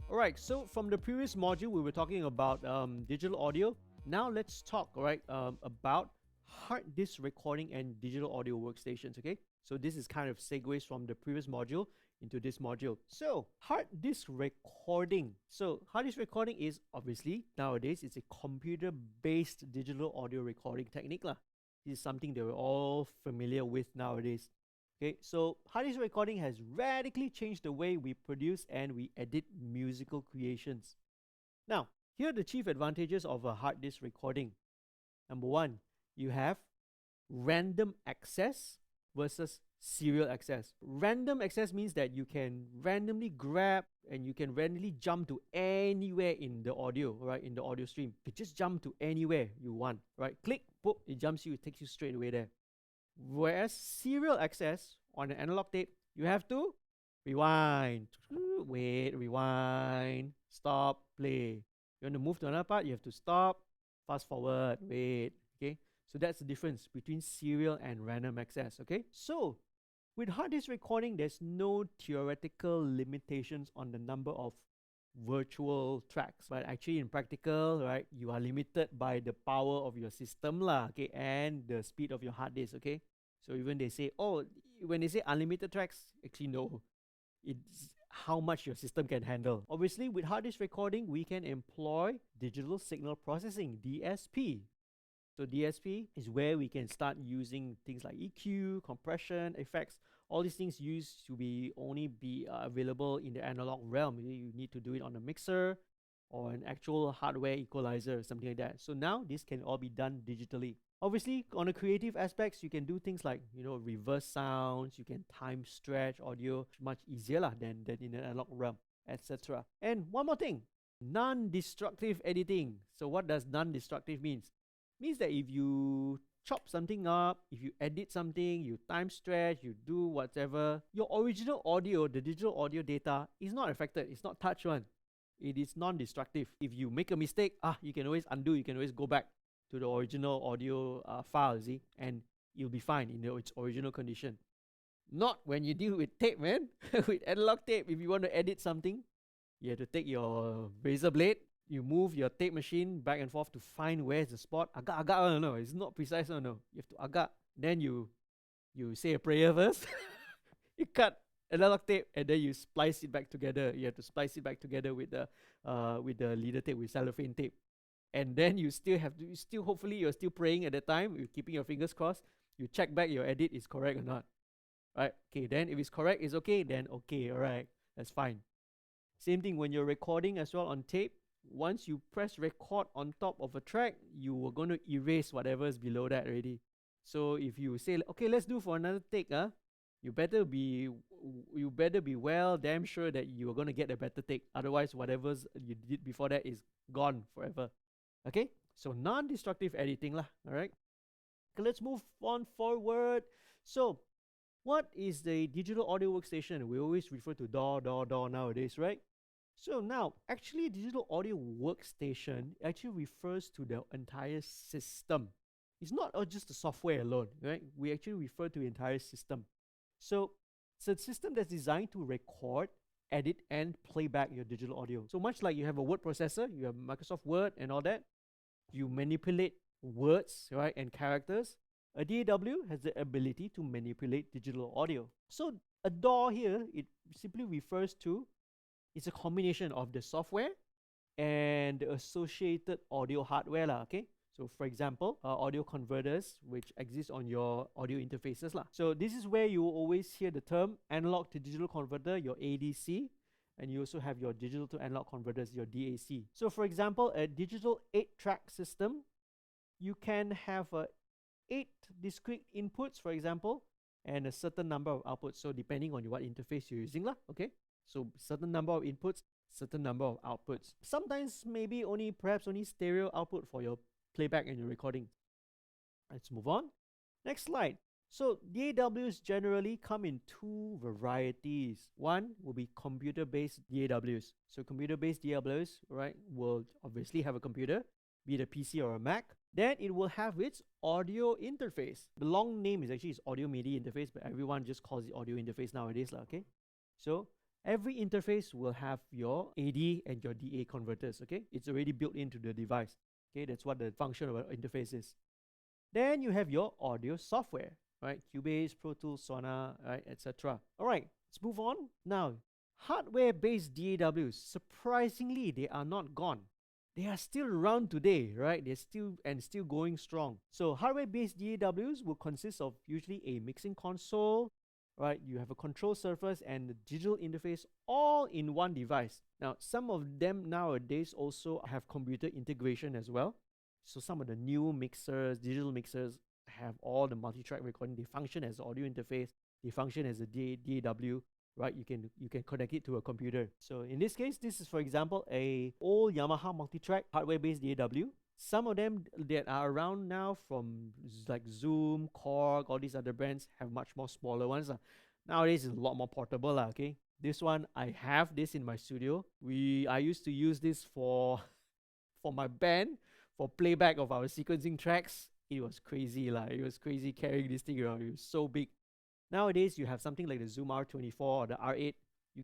Alright, so from the previous module, we were talking about digital audio. Now let's talk, about hard disk recording and digital audio workstations, okay? So this is kind of segues from the previous module into this module. So hard disk recording. So hard disk recording is obviously nowadays it's a computer-based digital audio recording technique lah. This is something that we're all familiar with nowadays. Okay, so hard disk recording has radically changed the way we produce and we edit musical creations. Now, here are the chief advantages of a hard disk recording. Number one, you have random access versus serial access. Random access means that you can randomly grab and you can randomly jump to anywhere in the audio, right? In the audio stream. You just jump to anywhere you want, right? Click, boop, it jumps you, it takes you straight away there. Whereas serial access on an analog tape, you have to rewind, wait, rewind, stop, play. You want to move to another part, you have to stop, fast forward, wait, okay? So that's the difference between serial and random access, okay? So with hard disk recording, there's no theoretical limitations on the number of virtual tracks, but actually in practical, right, you are limited by the power of your system lah, okay, and the speed of your hard disk, okay? So even they say, oh, when they say unlimited tracks, actually no, it's how much your system can handle. Obviously with hard disk recording, we can employ digital signal processing, DSP. So DSP is where we can start using things like EQ, compression, effects. All these things used to only be available in the analog realm. You need to do it on a mixer or an actual hardware equalizer, something like that. So now this can all be done digitally. Obviously, on the creative aspects, you can do things like, reverse sounds, you can time stretch audio much easier than in the analog realm, etc. And one more thing, non-destructive editing. So what does non-destructive means? Means that if you chop something up, if you edit something, you time stretch, you do whatever, your original audio, the digital audio data is not affected, it's not touched one. It is non-destructive. If you make a mistake, you can always undo, you can always go back to the original audio file, see, and you'll be fine in its original condition. Not when you deal with tape, man. With analog tape, if you want to edit something, you have to take your razor blade, you move your tape machine back and forth to find where's the spot. Agak, no, it's not precise, no. You have to agak. Then you say a prayer first. You cut analog tape and then you splice it back together. You have to splice it back together with the leader tape, with cellophane tape. And then you hopefully you're still praying at the time, you're keeping your fingers crossed, you check back your edit is correct or not. Right? Okay, then if it's correct, it's okay, then okay, alright, that's fine. Same thing when you're recording as well on tape. Once you press record on top of a track, you are going to erase whatever is below that already. So if you say, okay, let's do for another take, you better be well damn sure that you are going to get a better take. Otherwise, whatever you did before that is gone forever. Okay, so non-destructive editing lah. All right, okay, let's move on forward. So what is the digital audio workstation? We always refer to DAW nowadays, right? So now, actually, digital audio workstation actually refers to the entire system. It's not just the software alone, right? We actually refer to the entire system. So it's a system that's designed to record, edit, and play back your digital audio. So much like you have a word processor, you have Microsoft Word and all that, you manipulate words, right, and characters. A DAW has the ability to manipulate digital audio. So a DAW here, it simply refers to, it's a combination of the software and the associated audio hardware lah, okay? So for example, audio converters which exist on your audio interfaces lah. So this is where you always hear the term analog to digital converter, your ADC, and you also have your digital to analog converters, your DAC. So for example, a digital 8-track system, you can have 8 discrete inputs, for example, and a certain number of outputs. So depending on what interface you're using lah, okay? So certain number of inputs, certain number of outputs. Sometimes maybe perhaps only stereo output for your playback and your recording. Let's move on. Next slide. So DAWs generally come in two varieties. One will be computer-based DAWs. So computer-based DAWs, right, will obviously have a computer, be it a PC or a Mac. Then it will have its audio interface. The long name is actually its audio MIDI interface, but everyone just calls it audio interface nowadays, okay? So every interface will have your AD and your DA converters, okay? It's already built into the device. Okay, that's what the function of an interface is. Then you have your audio software, right? Cubase, Pro Tools, Sonar, right, etc. All right, let's move on. Now, hardware-based DAWs, surprisingly, they are not gone. They are still around today, right? They're still going strong. So hardware-based DAWs will consist of usually a mixing console, right? You have a control surface and the digital interface all in one device. Now, some of them nowadays also have computer integration as well. So some of the new mixers, digital mixers, have all the multi-track recording. They function as audio interface. They function as a DAW, right? You can connect it to a computer. So in this case, this is, for example, a old Yamaha multi-track hardware-based DAW. Some of them that are around now from like Zoom, Korg, all these other brands have much more smaller ones. Nowadays, it's a lot more portable, okay? This one, I have this in my studio. I used to use this for my band, for playback of our sequencing tracks. It was crazy, it was crazy carrying this thing around. It was so big. Nowadays, you have something like the Zoom R24 or the R8.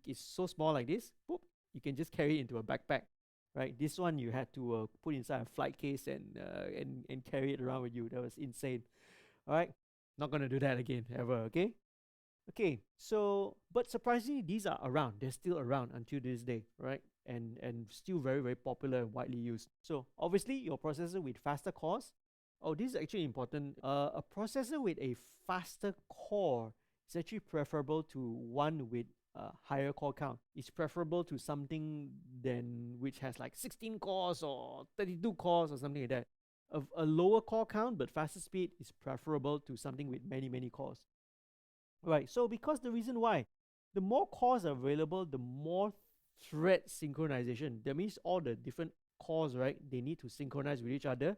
It's so small like this. Boop, you can just carry it into a backpack, right? This one you had to put inside a flight case and carry it around with you. That was insane. All right, not gonna do that again ever. Okay. Okay, so but surprisingly, these are around. They're still around until this day, right? And still very, very popular and widely used. So obviously, your processor with faster cores. Oh, this is actually important. A processor with a faster core is actually preferable to one with a higher core count. It's preferable to something than which has like 16 cores or 32 cores or something like that. A lower core count but faster speed is preferable to something with many, many cores. Right, so because the reason why, the more cores are available, the more thread synchronization. That means all the different cores, right, they need to synchronize with each other.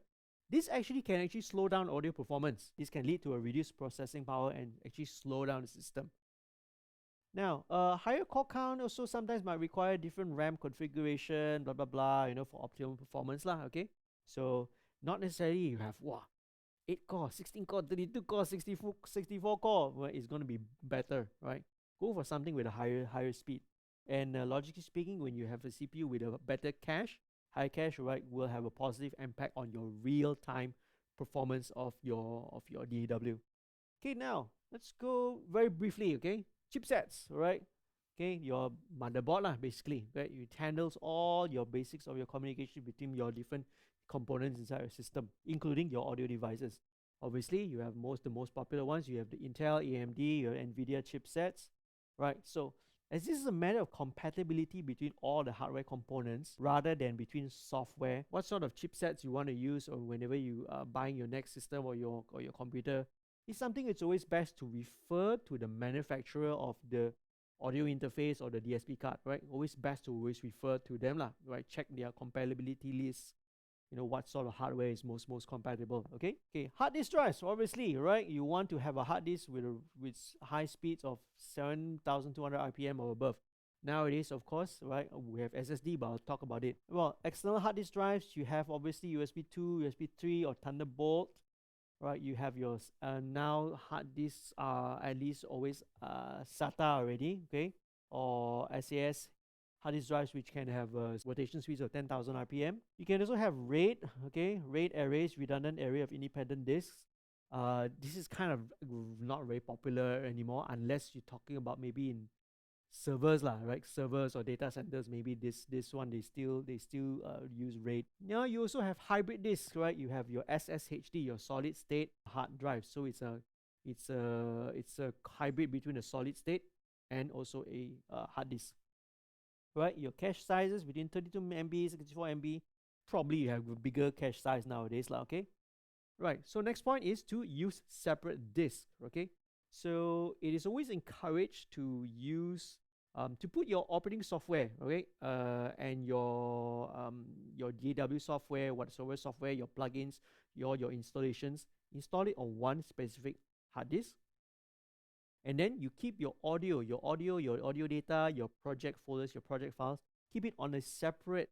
This actually can slow down audio performance. This can lead to a reduced processing power and actually slow down the system. Now, higher core count also sometimes might require different RAM configuration, blah, blah, blah, for optimum performance lah, okay? So, not necessarily you have, 8 core, 16 core, 32 core, 64 core, well, it's going to be better, right? Go for something with a higher speed. And logically speaking, when you have a CPU with a better cache, high cache, right, will have a positive impact on your real-time performance of your DAW. Okay, now let's go very briefly. Okay, chipsets, right? Okay, your motherboard lah, basically, right? It handles all your basics of your communication between your different components inside your system, including your audio devices. Obviously, you have the most popular ones. You have the Intel, AMD, your NVIDIA chipsets, right? So as this is a matter of compatibility between all the hardware components rather than between software, what sort of chipsets you want to use, or whenever you are buying your next system or your computer, is something it's always best to refer to the manufacturer of the audio interface or the DSP card, right? Always best to always refer to them lah, right? Check their compatibility list. What sort of hardware is most compatible. Okay, hard disk drives, obviously, right? You want to have a hard disk with high speeds of 7,200 RPM or above. Nowadays, of course, right, we have SSD, but I'll talk about it. Well, external hard disk drives, you have obviously USB 2, USB 3, or Thunderbolt, right? You have your now hard disks are at least always SATA already, okay, or SAS hard disk drives which can have rotation speeds of 10,000 RPM. You can also have RAID, okay, RAID arrays, redundant array of independent disks. This is kind of not very popular anymore unless you're talking about maybe in servers lah, right? Servers or data centers, maybe this one they still use RAID. Now you also have hybrid disks, right? You have your SSHD, your solid state hard drive. So it's a hybrid between a solid state and also a hard disk. Right, your cache sizes between 32 MB, 64 MB. Probably you have a bigger cache size nowadays, okay? Right, so next point is to use separate disks, okay? So it is always encouraged to use, to put your operating software, okay, and your DAW software, whatsoever software, your plugins, your installations, install it on one specific hard disk, And then you keep your audio, your audio data, your project folders, your project files, keep it on a separate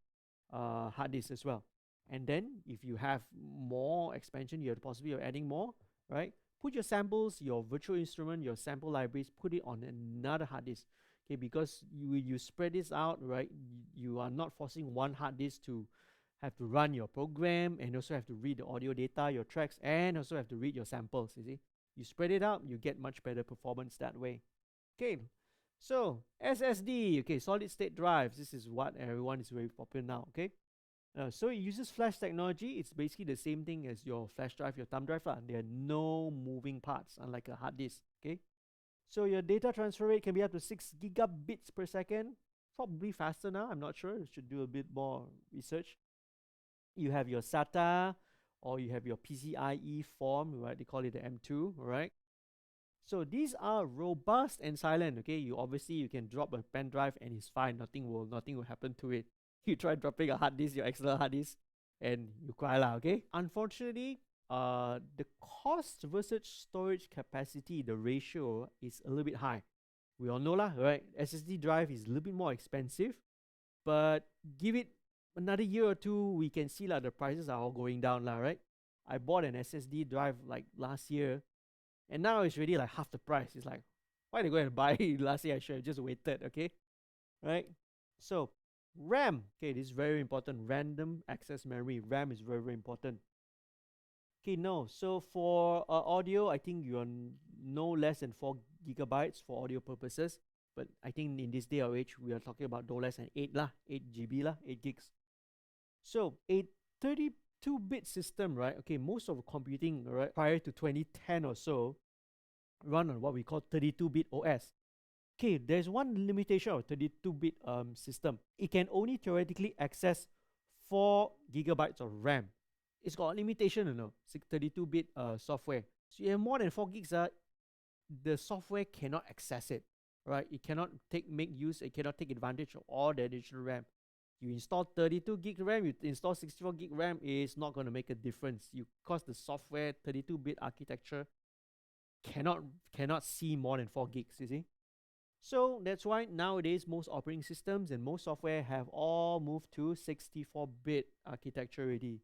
hard disk as well. And then if you have more expansion, you have the possibility of adding more, right? Put your samples, your virtual instrument, your sample libraries, put it on another hard disk. Okay, because you spread this out, right? You are not forcing one hard disk to have to run your program and also have to read the audio data, your tracks, and also have to read your samples, you see. You spread it out, you get much better performance that way. Okay, so SSD, okay, solid state drives. This is what everyone is very popular now, okay. So it uses flash technology. It's basically the same thing as your flash drive, your thumb drive. There are no moving parts, unlike a hard disk, okay. So your data transfer rate can be up to 6 gigabits per second. Probably faster now, I'm not sure. You should do a bit more research. You have your SATA, or you have your PCIe form, right? They call it the M2, right? So these are robust and silent. Okay, you can drop a pen drive and it's fine. Nothing will happen to it. You try dropping a hard disk, your external hard disk, and you cry lah. Okay. Unfortunately, the cost versus storage capacity, the ratio is a little bit high. We all know lah, right? SSD drive is a little bit more expensive, but give it another year or two, we can see like the prices are all going down lah, right? I bought an SSD drive like last year, and now it's really like half the price. It's like, why did I go and buy it last year? I should have just waited, okay? Right? So, RAM, okay, this is very important. Random access memory, RAM is very, very important. Okay, no, so for audio, I think you're no less than 4 gigabytes for audio purposes. But I think in this day or age, we are talking about no less than 8 lah, 8 GB lah, 8 gigs. So a 32-bit system, right? Okay, most of computing, right, prior to 2010 or so, run on what we call 32-bit OS. Okay, there's one limitation of 32-bit system. It can only theoretically access 4 gigabytes of RAM. It's got a limitation, 32-bit software. So you have more than 4 gigs, the software cannot access it, right? It cannot it cannot take advantage of all the additional RAM. You install 32 gig RAM, you install 64 gig RAM, is not going to make a difference. Because the software 32-bit architecture cannot see more than 4 gigs, you see. So that's why nowadays most operating systems and most software have all moved to 64-bit architecture already.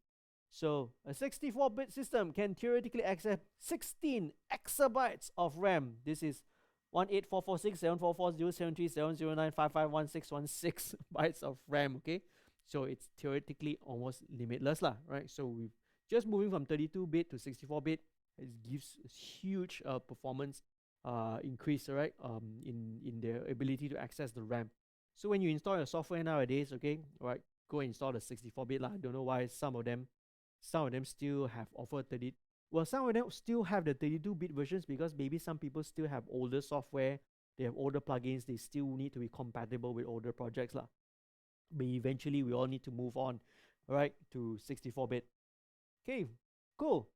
So a 64-bit system can theoretically access 16 exabytes of RAM. This is 184467440737095516116 bytes of RAM, okay? So it's theoretically almost limitless lah, right? So we've just moving from 32-bit to 64-bit, it gives huge performance increase, right? In their ability to access the RAM. So when you install your software nowadays, okay, right, go install the 64-bit lah. I don't know why some of them still have offered 30. Well, some of them still have the 32-bit versions because maybe some people still have older software, they have older plugins, they still need to be compatible with older projects lah. But eventually we all need to move on, right, to 64-bit. Okay, cool.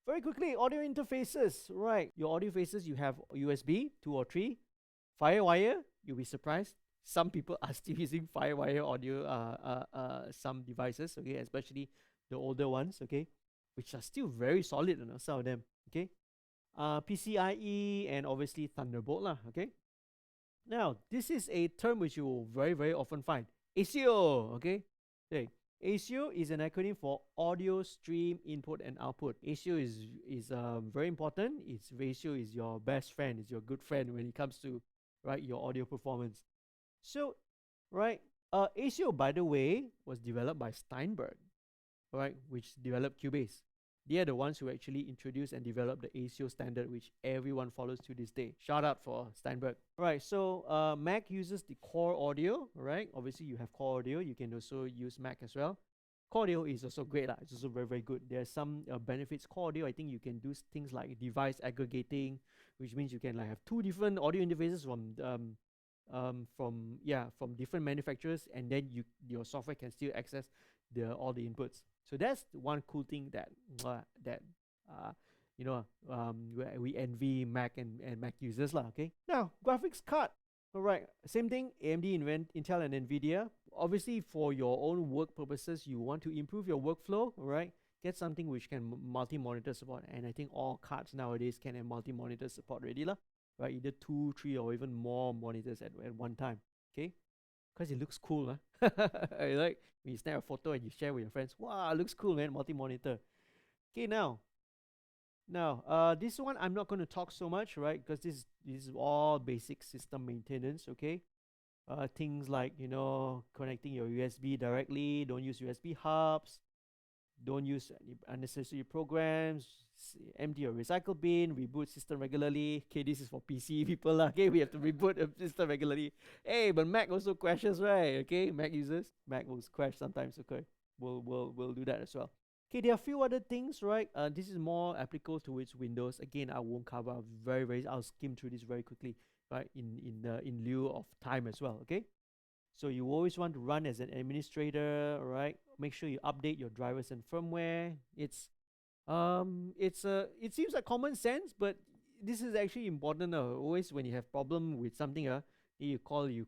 Very quickly, audio interfaces, right? Your audio faces, you have USB 2 or 3, Firewire. You'll be surprised. Some people are still using Firewire audio, some devices, okay, especially the older ones, okay, which are still very solid, some of them, okay. PCIe and obviously Thunderbolt lah, okay. Now, this is a term which you will very, very often find. ASIO, okay. ASIO is an acronym for Audio Stream Input and Output. ASIO is very important. ASIO is your best friend, is your good friend when it comes to, right, your audio performance. So, right, ASIO, by the way, was developed by Steinberg, right, which developed Cubase. They are the ones who actually introduced and developed the ASIO standard, which everyone follows to this day. Shout out for Steinberg. Right, so Mac uses the Core Audio, right? Obviously, you have Core Audio. You can also use Mac as well. Core Audio is also great. It's also very, very good. There are some benefits. Core Audio, I think you can do things like device aggregating, which means you can like have 2 different audio interfaces from different manufacturers, and then your software can still access all the inputs. So that's one cool thing that we envy Mac and Mac users lah. Okay. Now graphics card. Alright, same thing. AMD, Intel, and Nvidia. Obviously, for your own work purposes, you want to improve your workflow. Alright, get something which can multi-monitor support, and I think all cards nowadays can have multi-monitor support already lah. right? Either 2, 3, or even more monitors at one time, okay? Because it looks cool, huh? Like when you snap a photo and you share with your friends, wow, it looks cool, man, multi-monitor. Okay, now, this one I'm not going to talk so much, right? Because this is all basic system maintenance, okay? Things like, connecting your USB directly, don't use USB hubs, don't use any unnecessary programs, empty your recycle bin, reboot system regularly. Okay, this is for PC people lah. Okay, we have to reboot the system regularly. Hey, but Mac also crashes, right? Okay, Mac users, Mac will crash sometimes. Okay, we'll do that as well. Okay, there are a few other things, right? This is more applicable towards Windows. Again, I won't cover I'll skim through this very quickly, right? In lieu of time as well. Okay. So you always want to run as an administrator, right? Make sure you update your drivers and firmware. It seems like common sense, but this is actually important. Always when you have problem with something, you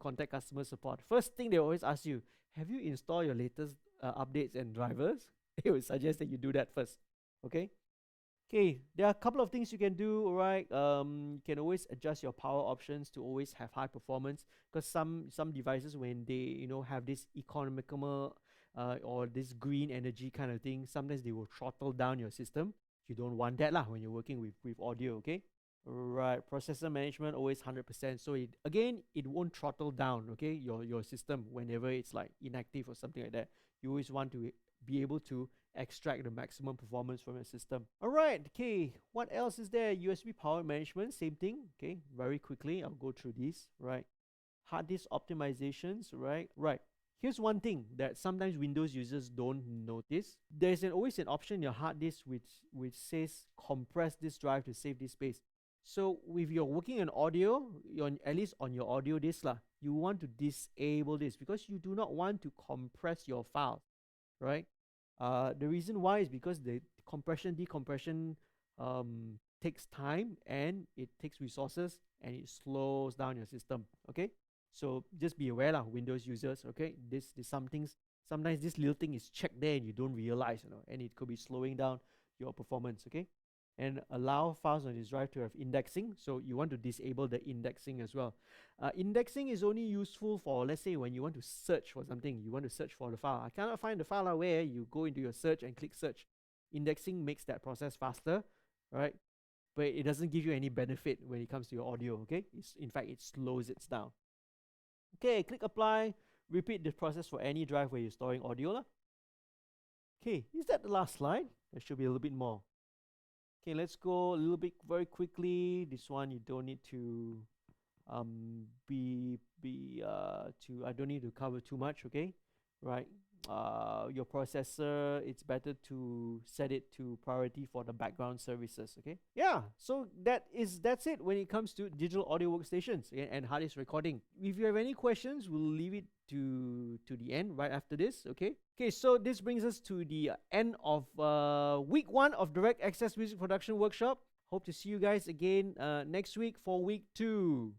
contact customer support. First thing they always ask you, have you installed your latest updates and drivers? They will suggest that you do that first. Okay. Okay, there are a couple of things you can do, right? You can always adjust your power options to always have high performance, because some devices, when they have this economical or this green energy kind of thing, sometimes they will throttle down your system. You don't want that lah when you're working with audio. Okay, right? Processor management always 100%, so it won't throttle down, okay, your system whenever it's like inactive or something like that. You always want to be able to extract the maximum performance from your system. All right, okay, what else is there? USB power management, same thing. Okay, very quickly I'll go through these, right? Hard disk optimizations, right. Here's one thing that sometimes Windows users don't notice. There's always an option in your hard disk which says compress this drive to save this space. So if you're working on audio, at least on your audio disk lah, you want to disable this because you do not want to compress your files, right? The reason why is because the decompression takes time and it takes resources and it slows down your system. Okay, so just be aware lah, Windows users. Okay, this sometimes this little thing is checked there and you don't realize, and it could be slowing down your performance. Okay, and allow files on this drive to have indexing. So you want to disable the indexing as well. Indexing is only useful for, let's say, when you want to search for something. You want to search for the file. I cannot find the file, where you go into your search and click search. Indexing makes that process faster, right? But it doesn't give you any benefit when it comes to your audio. Okay, in fact, it slows it down. Okay, click apply. Repeat the process for any drive where you're storing audio lah. Okay, is that the last slide? There should be a little bit more. Okay, let's go a little bit very quickly. This one you don't need to I don't need to cover too much. Okay, right? Your processor, it's better to set it to priority for the background services. Okay, yeah, so that's it when it comes to digital audio workstations and hard disk recording. If you have any questions, we'll leave it to the end right after this. Okay, so this brings us to the end of week 1 of Direct Access Music Production Workshop. Hope to see you guys again next week for week 2.